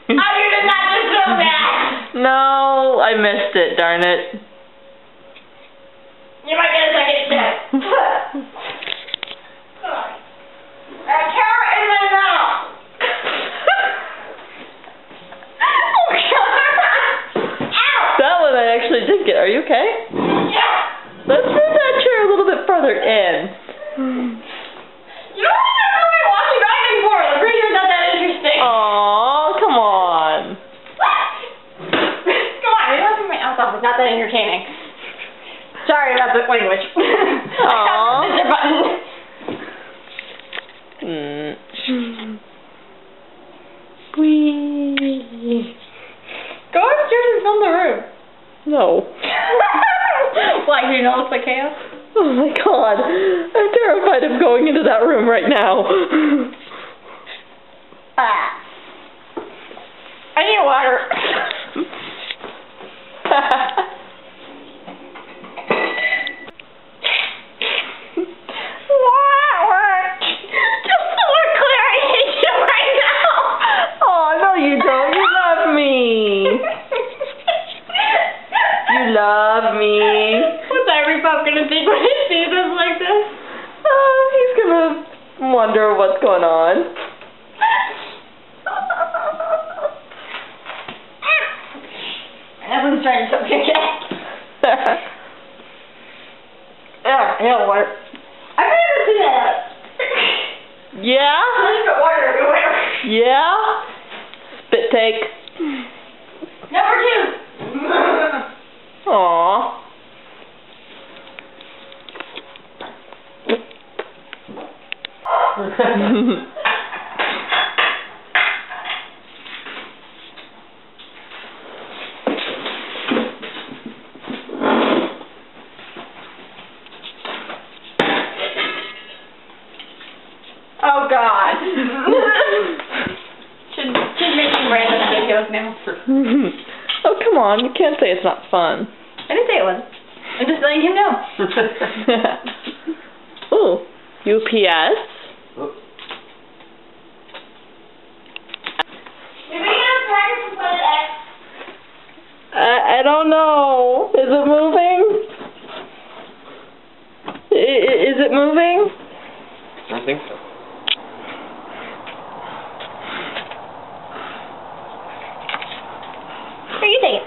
you did not deserve that! No, I missed it, darn it. You might get a second chance. Carrot in my mouth! That one I actually did get. Are you okay? Yeah! Let's move that chair a little bit further in. You don't even know me watching diving for it. I'm pretty sure it's not that interesting. Aw, come on. Come on, you're laughing my ass off. It's not that entertaining. Sorry about the language. Aw. This is button. Whee. Go upstairs and film the room. No. Why, do you know it looks like chaos? Oh my god. I'm terrified of going into that room right now. I need water. Just so we're clear, I hate you right now. Oh, no you don't. You love me. You love me. What's every pup gonna think when he sees us like this? He's gonna wonder what's going on. Everyone's trying something again. Hell, water. I've never seen that. Yeah? There's got water everywhere. Yeah? Spit take. Number 2. Aww. Oh God. Should make some random videos now. Oh, come on. You can't say it's not fun. I didn't say it wasn't. I'm just letting him know. Ooh. UPS. Did we get a package from FedEx? I don't know. Is it moving? Is it moving? I think so. Here, you take it.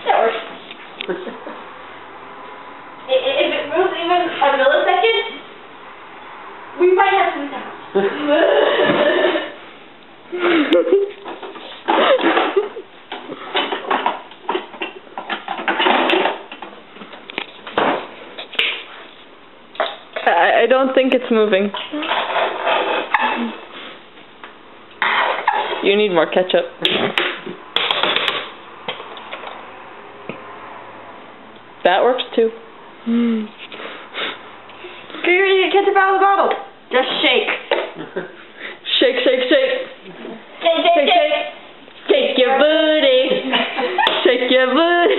That works. If it moves even a millisecond, we might have some sound. I don't think it's moving. You need more ketchup. That works too. Get your ketchup out of the bottle. Just shake. Shake, shake, shake. Shake, shake, shake. Shake your booty. Shake your booty.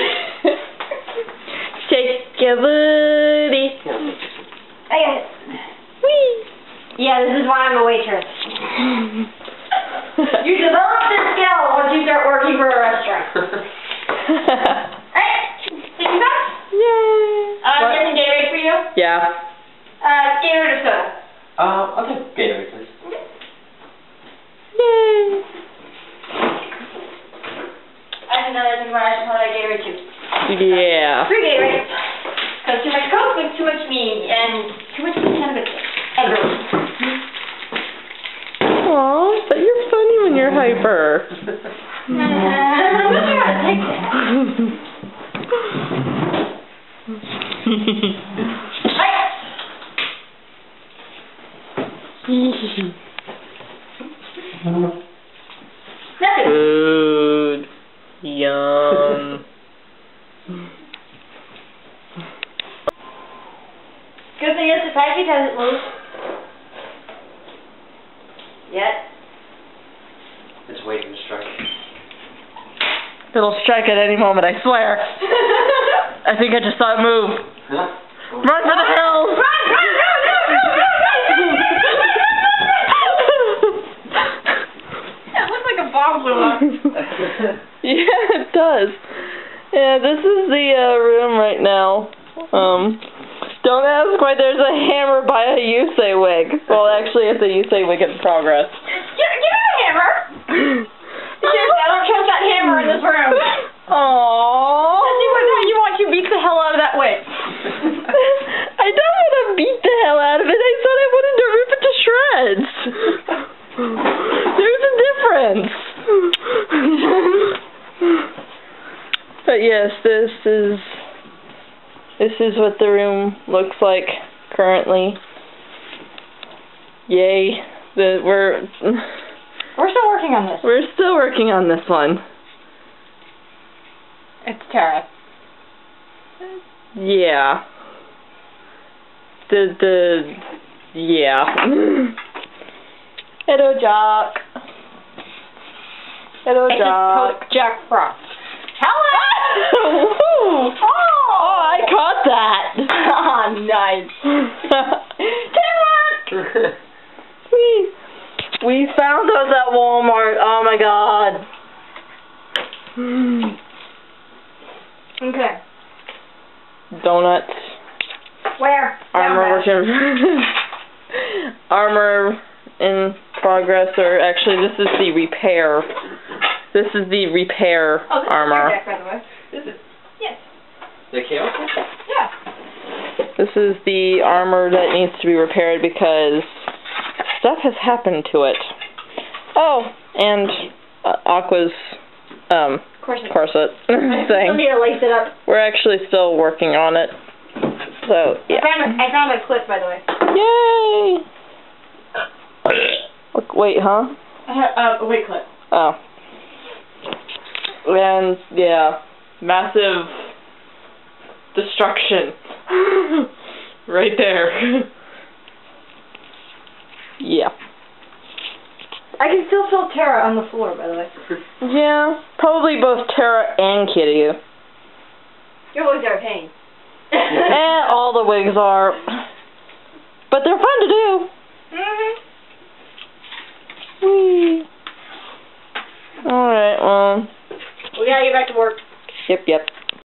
Shake your booty. I got it. Whee! Yeah, this is why I'm a waitress. You develop this skill once you start working for a restaurant. Alright, take me back. Yay. Getting Gatorade for you? Yeah. Gatorade or soda? I'll take Gatorade, please. Yay. I think another thing about I should probably have Gatorade too. Yeah. 3 Gatorades. Because too much Coke makes too much me, and too much me kind of everyone. Aw, but you're funny when you're hyper. I'm not sure how to take that. Nothing. Food. Yum. Good thing is the package hasn't moved. Yet. It's waiting to strike. It'll strike at any moment, I swear. I think I just saw it move. Huh? Run for the hills! Run! It looks like a bomb blew up. Yeah, it does. Yeah, this is the room right now. Don't ask why there's a hammer by a Yusei wig. Well, actually, it's a Yusei wig in progress. Get a hammer! Seriously, I don't trust that hammer in this room. Aww. You want to beat the hell out of that wig. I don't want to beat the hell out of it. I said I wanted to rip it to shreds. There's a difference. But yes, this is what the room looks like currently. Yay. We're still working on this. We're still working on this one. It's Tara. Yeah. Yeah. Hello, Jock. Hello, Jock. Jack Frost. Hello! Oh, I caught that. Oh, nice. Teamwork! We found those at Walmart. Oh my god. Okay. Donuts. Where? Armor Armor in progress, or actually this is the repair. This is the repair armor. This is your deck, by the way. This is, yes. The chaos? Yeah. This is the armor that needs to be repaired because stuff has happened to it. Oh, and Aqua's corset thing. For me to lace it up. We're actually still working on it. So, yeah. I found a clip, by the way. Yay! Look, wait, huh? A wig clip. Oh. And, yeah, massive destruction. Right there. Yeah. I can still feel Tara on the floor, by the way. Yeah, probably both Tara and Kitty. Your wigs are a pain. And all the wigs are. But they're fun to do. Whee. Alright, well. We gotta get back to work. Yep.